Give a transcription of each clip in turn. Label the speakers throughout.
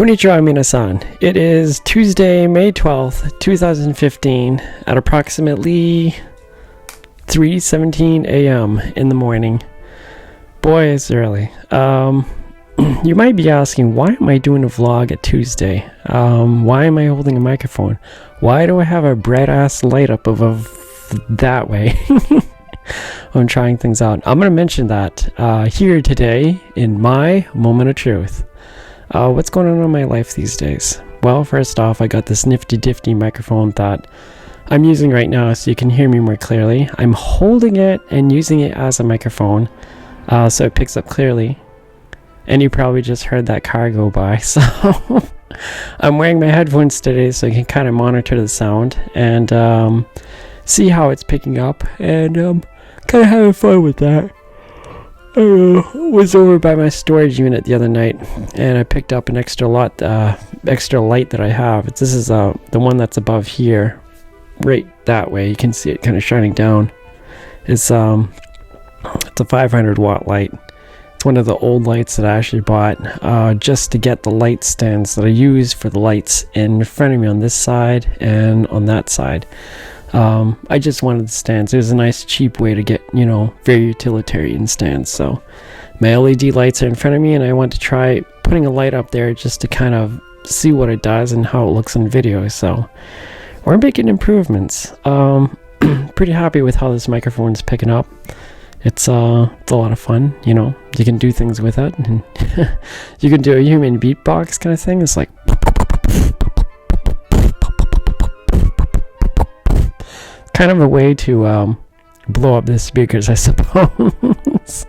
Speaker 1: Konnichiwa minasan. It is Tuesday, May 12th, 2015 at approximately 3:17 a.m. in the morning. Boy, it's early. You might be asking, why am I doing a vlog at Tuesday? Why am I holding a microphone? Why do I have a bright ass light up above that way? I'm trying things out. I'm going to mention that here today in my moment of truth. What's going on in my life these days? Well, first off, I got this nifty microphone that I'm using right now so you can hear me more clearly. I'm holding it and using it as a microphone so it picks up clearly. And you probably just heard that car go by. So I'm wearing my headphones today so I can kind of monitor the sound and see how it's picking up. And kind of having fun with that. I was over by my storage unit the other night and I picked up an extra light that I have. This is the one that's above here, right that way. You can see it kind of shining down. It's a 500 watt light. It's one of the old lights that I actually bought just to get the light stands that I use for the lights in front of me on this side and on that side. I just wanted the stands. It was a nice cheap way to get, very utilitarian stands. So my LED lights are in front of me and I want to try putting a light up there just to kind of see what it does and how it looks in video. So we're making improvements. Pretty happy with how this microphone is picking up. It's a lot of fun, you can do things with it and you can do a human beatbox kind of thing. It's like kind of a way to blow up the speakers, I suppose.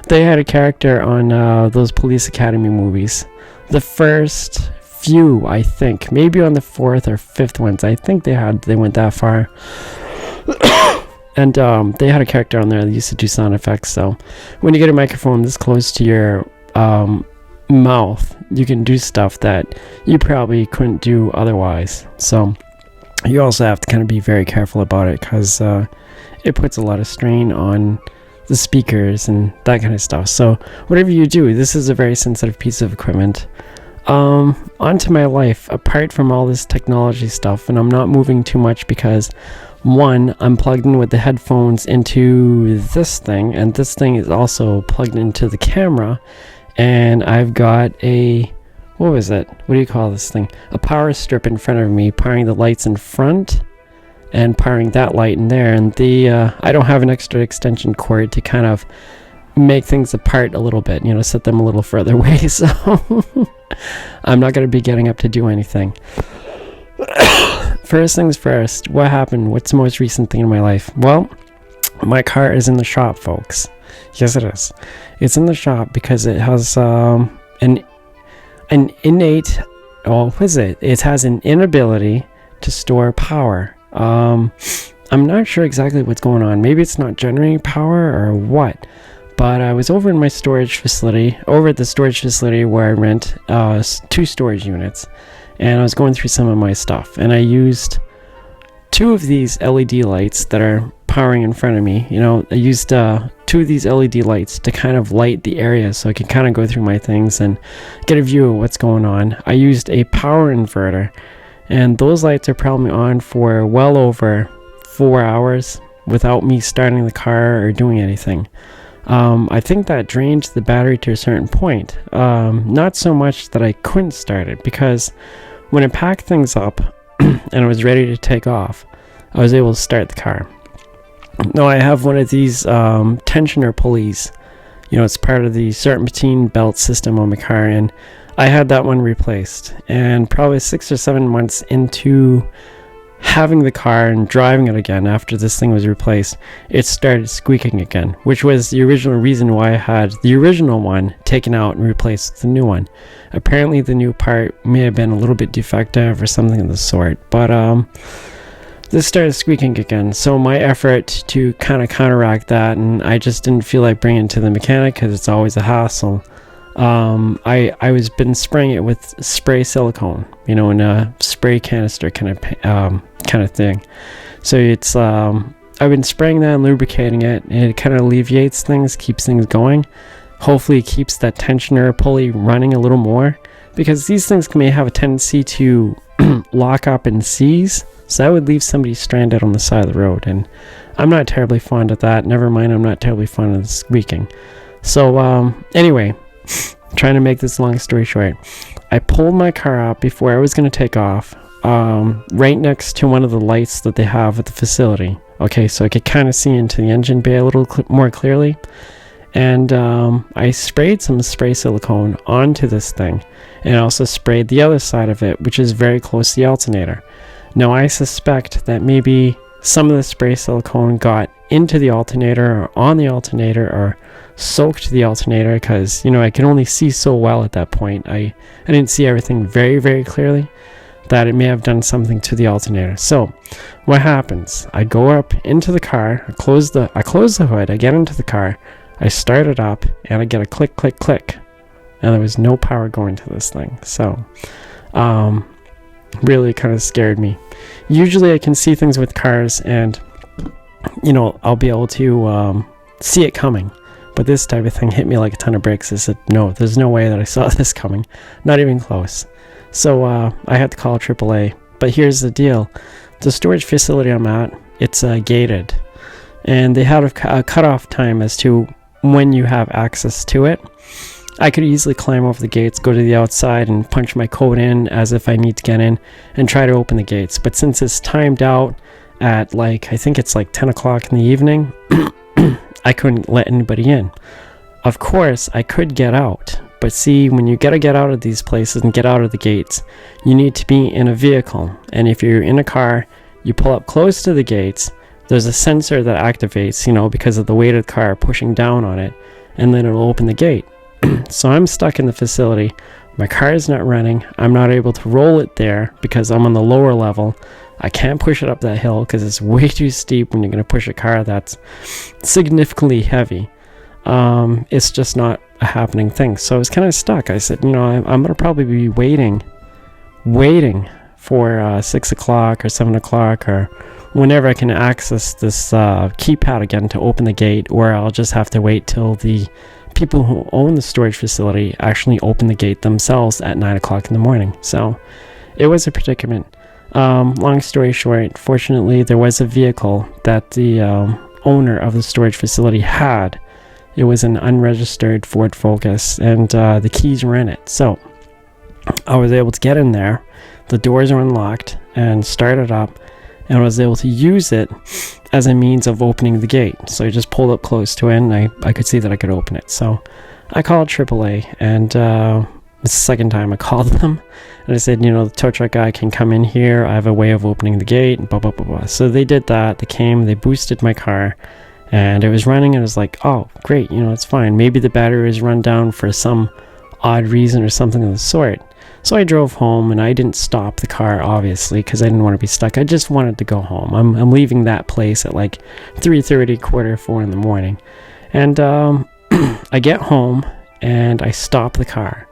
Speaker 1: They had a character on those Police Academy movies. The first few, I think, maybe on the fourth or fifth ones. I think they went that far. And they had a character on there that used to do sound effects. So when you get a microphone this close to your mouth, you can do stuff that you probably couldn't do otherwise. So you also have to kind of be very careful about it because it puts a lot of strain on the speakers and that kind of stuff. So whatever you do, this is a very sensitive piece of equipment. Onto my life, apart from all this technology stuff, and I'm not moving too much because one, I'm plugged in with the headphones into this thing, and this thing is also plugged into the camera, and I've got what do you call this thing? A power strip in front of me, powering the lights in front and powering that light in there. And I don't have an extra extension cord to kind of make things apart a little bit, set them a little further away. So I'm not going to be getting up to do anything. First things first, what happened? What's the most recent thing in my life? Well, my car is in the shop, folks. Yes, it is. It's in the shop because it has an innate, it has an inability to store power. I'm not sure exactly what's going on. Maybe it's not generating power or what. But I was over in my storage facility, over at the storage facility where I rent 2 storage units. And I was going through some of my stuff. And I used 2 of these LED lights that are powering in front of me. I used 2 of these LED lights to kind of light the area so I could kind of go through my things and get a view of what's going on. I used a power inverter. And those lights are probably on for well over 4 hours without me starting the car or doing anything. I think that drained the battery to a certain point. Not so much that I couldn't start it, because when I packed things up and I was ready to take off, I was able to start the car. Now I have one of these tensioner pulleys. It's part of the serpentine belt system on my car, and I had that one replaced. And probably 6 or 7 months into having the car and driving it again after this thing was replaced, it started squeaking again, which was the original reason why I had the original one taken out and replaced with the new one. Apparently the new part may have been a little bit defective or something of the sort, but this started squeaking again. So my effort to kind of counteract that, and I just didn't feel like bringing it to the mechanic because it's always a hassle. I was been spraying it with spray silicone, in a spray canister kind of thing. So it's I've been spraying that and lubricating it, and it kind of alleviates things, keeps things going. Hopefully it keeps that tensioner pulley running a little more because these things may have a tendency to lock up and seize. So that would leave somebody stranded on the side of the road, and I'm not terribly fond of that. Never mind, I'm not terribly fond of the squeaking. So anyway, trying to make this long story short, I pulled my car up before I was going to take off, right next to one of the lights that they have at the facility. Okay, so I could kind of see into the engine bay a little more clearly. And I sprayed some spray silicone onto this thing, and also sprayed the other side of it, which is very close to the alternator. Now I suspect that maybe some of the spray silicone got into the alternator or on the alternator or soaked the alternator, because I can only see so well at that point. I didn't see everything very, very clearly, that it may have done something to the alternator. So what happens? I go up into the car, I close the hood, I get into the car, I start it up, and I get a click, click, click, and there was no power going to this thing. So really kind of scared me. Usually I can see things with cars, and I'll be able to see it coming, but this type of thing hit me like a ton of bricks. I said, no, there's no way that I saw this coming, not even close. So I had to call AAA. But here's the deal: the storage facility I'm at, it's gated, and they had a cutoff time as to when you have access to it. I could easily climb over the gates, go to the outside, and punch my code in as if I need to get in and try to open the gates. But since it's timed out at I think it's 10 o'clock in the evening, I couldn't let anybody in. Of course, I could get out, but see, when you gotta get out of these places and get out of the gates, you need to be in a vehicle. And if you're in a car, you pull up close to the gates, there's a sensor that activates, because of the weight of the car pushing down on it, and then it'll open the gate. So I'm stuck in the facility. My car is not running. I'm not able to roll it there because I'm on the lower level. I can't push it up that hill because it's way too steep when you're going to push a car that's significantly heavy. It's just not a happening thing. So I was kind of stuck. I said, I'm going to probably be waiting for 6 o'clock or 7 o'clock or whenever I can access this keypad again to open the gate, or I'll just have to wait till the people who own the storage facility actually open the gate themselves at 9 o'clock in the morning. So it was a predicament. Long story short, fortunately there was a vehicle that the owner of the storage facility had. It was an unregistered Ford Focus, and the keys were in it. So I was able to get in there, the doors are unlocked, and start it up, and I was able to use it as a means of opening the gate. So I just pulled up close to it, and I could see that I could open it. So I called AAA, and it's the second time I called them, and I said, the tow truck guy can come in here, I have a way of opening the gate, and blah, blah, blah, blah. So they did that. They came, they boosted my car, and it was running, and I was like, oh, great, it's fine. Maybe the battery was run down for some odd reason or something of the sort. So I drove home, and I didn't stop the car, obviously, because I didn't want to be stuck. I just wanted to go home. I'm leaving that place at 3:30, 4:45 in the morning. And I get home, and I stop the car.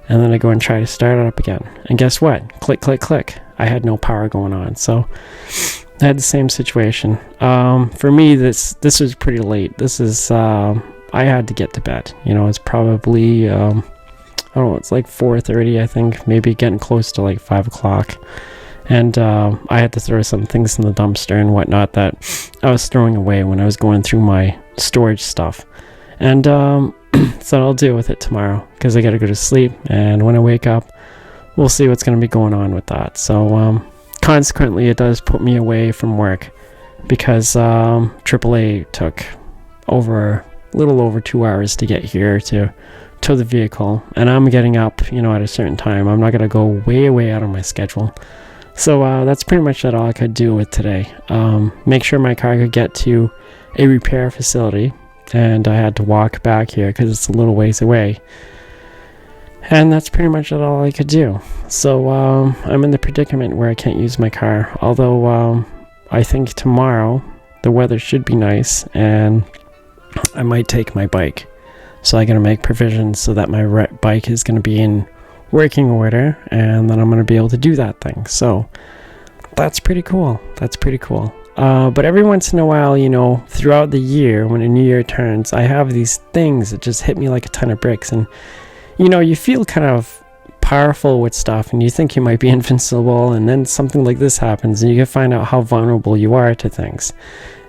Speaker 1: And then I go and try to start it up again. And guess what? Click, click, click. I had no power going on. So I had the same situation. For me, this was pretty late. This is, I had to get to bed. It's probably... I don't know, it's 4:30, I think, maybe getting close to 5 o'clock. And I had to throw some things in the dumpster and whatnot that I was throwing away when I was going through my storage stuff. And so I'll deal with it tomorrow because I got to go to sleep. And when I wake up, we'll see what's going to be going on with that. So consequently, it does put me away from work because AAA took a little over 2 hours to get here to tow the vehicle, and I'm getting up at a certain time. I'm not going to go way out of my schedule. So that's pretty much all I could do with today. Make sure my car could get to a repair facility, and I had to walk back here because it's a little ways away, and that's pretty much all I could do. So I'm in the predicament where I can't use my car, although I think tomorrow the weather should be nice and I might take my bike. So I'm going to make provisions so that my bike is going to be in working order, and then I'm going to be able to do that thing. So that's pretty cool. But every once in a while, throughout the year, when a new year turns, I have these things that just hit me like a ton of bricks. And, you feel kind of powerful with stuff and you think you might be invincible, and then something like this happens and you can find out how vulnerable you are to things.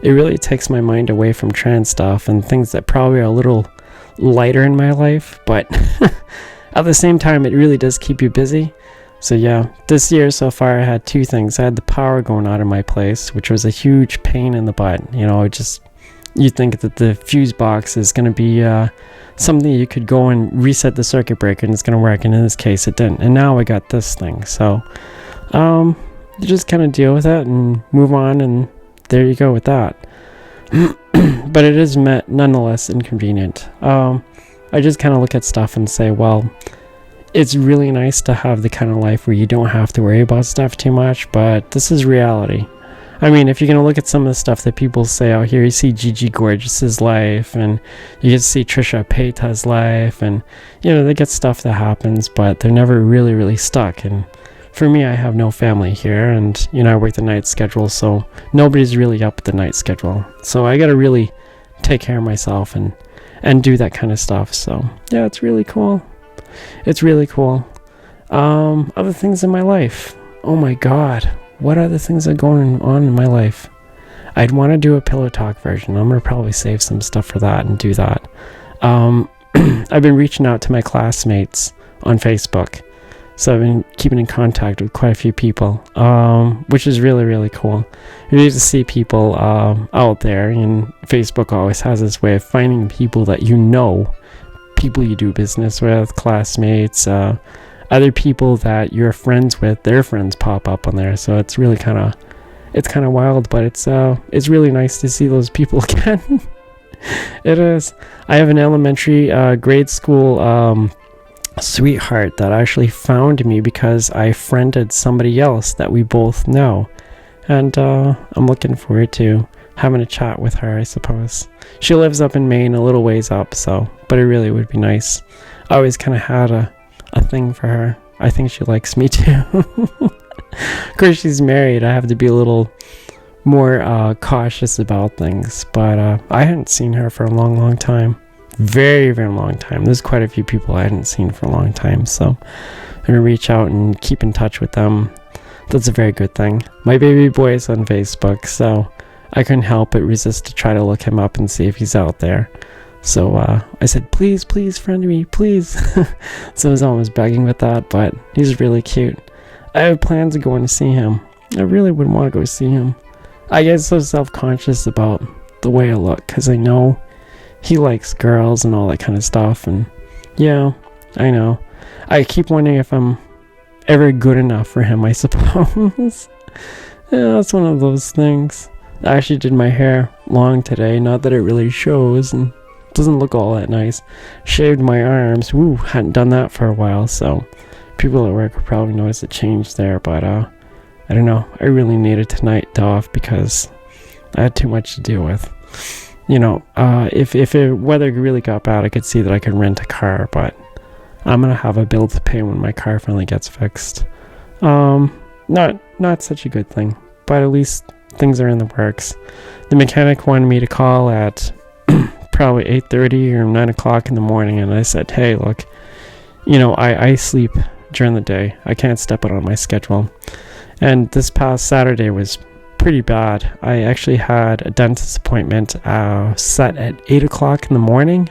Speaker 1: It really takes my mind away from trans stuff and things that probably are a little lighter in my life, but at the same time, it really does keep you busy. So yeah, this year so far I had two things. I had the power going out of my place, which was a huge pain in the butt. You think that the fuse box is going to be something you could go and reset the circuit breaker and it's going to work, and in this case it didn't. And now I got this thing. So you just kind of deal with it and move on, and there you go with that. But it is nonetheless inconvenient. I just kind of look at stuff and say, well, it's really nice to have the kind of life where you don't have to worry about stuff too much, but this is reality. I mean, if you're going to look at some of the stuff that people say out here, you see Gigi Gorgeous's life, and you get to see Trisha Paytas' life, and, they get stuff that happens, but they're never really, really stuck. And for me, I have no family here, and, I work the night schedule, so nobody's really up at the night schedule. So I got to really take care of myself and do that kind of stuff. So, yeah, it's really cool. It's really cool. Other things in my life. Oh my God. What other things are going on in my life? I'd want to do a pillow talk version. I'm going to probably save some stuff for that and do that. I've been reaching out to my classmates on Facebook. So I've been keeping in contact with quite a few people, which is really, really cool. You need to see people out there, and Facebook always has this way of finding people that people you do business with, classmates, other people that you're friends with, their friends pop up on there. So it's really kind of wild, but it's really nice to see those people again. It is. I have an elementary grade school sweetheart that actually found me because I friended somebody else that we both know, and I'm looking forward to having a chat with her, I suppose. She lives up in Maine, a little ways up, but it really would be nice. I always kind of had a thing for her. I think she likes me too. Of course, she's married. I have to be a little more cautious about things, but I hadn't seen her for a long, long time. Very, very long time. There's quite a few people I hadn't seen for a long time, so I'm going to reach out and keep in touch with them. That's a very good thing. My baby boy is on Facebook, so I couldn't help but resist to try to look him up and see if he's out there. So I said, please friend me, please. So I was almost begging with that, but he's really cute. I have plans of going to see him. I really would want to go see him. I get so self-conscious about the way I look, because I know he likes girls and all that kind of stuff, and yeah, I know. I keep wondering if I'm ever good enough for him, I suppose. Yeah, that's one of those things. I actually did my hair long today, not that it really shows and doesn't look all that nice. Shaved my arms. Woo, hadn't done that for a while, so people at work will probably notice a change there, but I don't know. I really needed tonight off because I had too much to deal with. If the weather really got bad, I could see that I could rent a car, but I'm gonna have a bill to pay when my car finally gets fixed. Not such a good thing, but at least things are in the works. The mechanic wanted me to call at probably 8:30 or 9 o'clock in the morning, and I said, hey, look, I sleep during the day. I can't step out on my schedule. And this past Saturday was pretty bad. I actually had a dentist appointment set at 8 o'clock in the morning.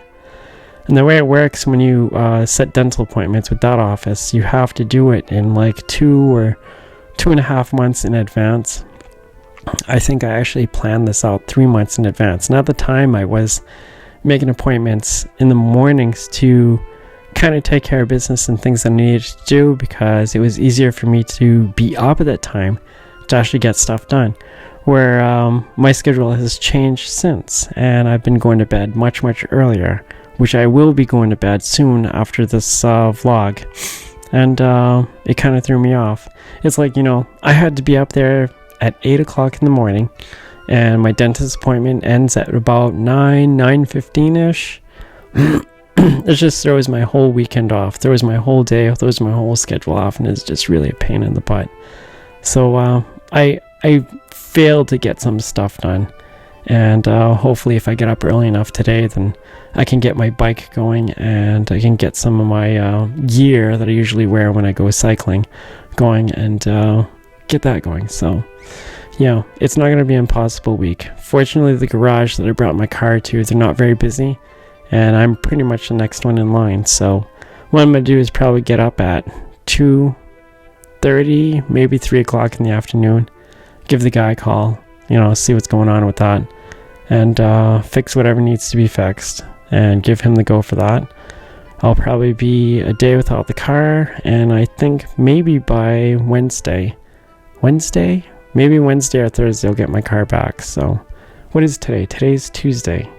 Speaker 1: And the way it works when you set dental appointments with that office, you have to do it in like 2 or 2.5 months in advance. I think I actually planned this out 3 months in advance. And at the time, I was making appointments in the mornings to kind of take care of business and things that I needed to do, because it was easier for me to be up at that time to actually get stuff done. Where my schedule has changed since, and I've been going to bed much, much earlier, which I will be going to bed soon after this vlog. And it kind of threw me off. It's like, I had to be up there at 8 o'clock in the morning, and my dentist appointment ends at about 9:15ish. It just throws my whole weekend off, throws my whole day off, throws my whole schedule off, and it's just really a pain in the butt. So I failed to get some stuff done, And hopefully if I get up early enough today, then I can get my bike going, and I can get some of my gear that I usually wear when I go cycling going, and get that going. So yeah, it's not going to be an impossible week. Fortunately, the garage that I brought my car to, they're not very busy, and I'm pretty much the next one in line. So what I'm going to do is probably get up at 2:30, maybe 3 o'clock in the afternoon, give the guy a call, see what's going on with that, and fix whatever needs to be fixed, and give him the go for that. I'll probably be a day without the car, and I think maybe by Wednesday, maybe Wednesday or Thursday, I'll get my car back. So what is today? Today's Tuesday.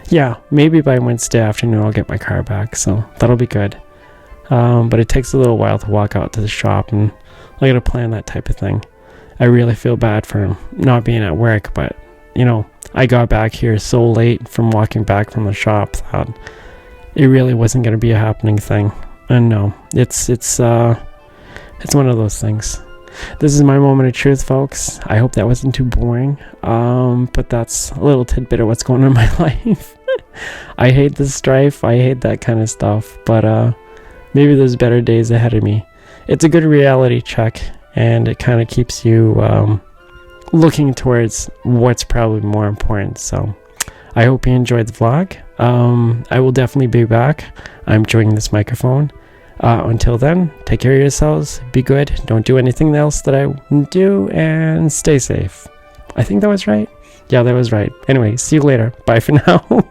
Speaker 1: Yeah, maybe by Wednesday afternoon I'll get my car back, so that'll be good. But it takes a little while to walk out to the shop, and I gotta plan that type of thing. I really feel bad for not being at work, but I got back here so late from walking back from the shop that it really wasn't gonna be a happening thing. And no, it's one of those things. This is my moment of truth, folks. I hope that wasn't too boring. But that's a little tidbit of what's going on in my life. I hate the strife. I hate that kind of stuff. But maybe there's better days ahead of me. It's a good reality check, and it kind of keeps you looking towards what's probably more important. So I hope you enjoyed the vlog. I will definitely be back. I'm joining this microphone. Until then, take care of yourselves, be good, don't do anything else that I do, and stay safe. I think that was right. Yeah, that was right. Anyway, see you later. Bye for now.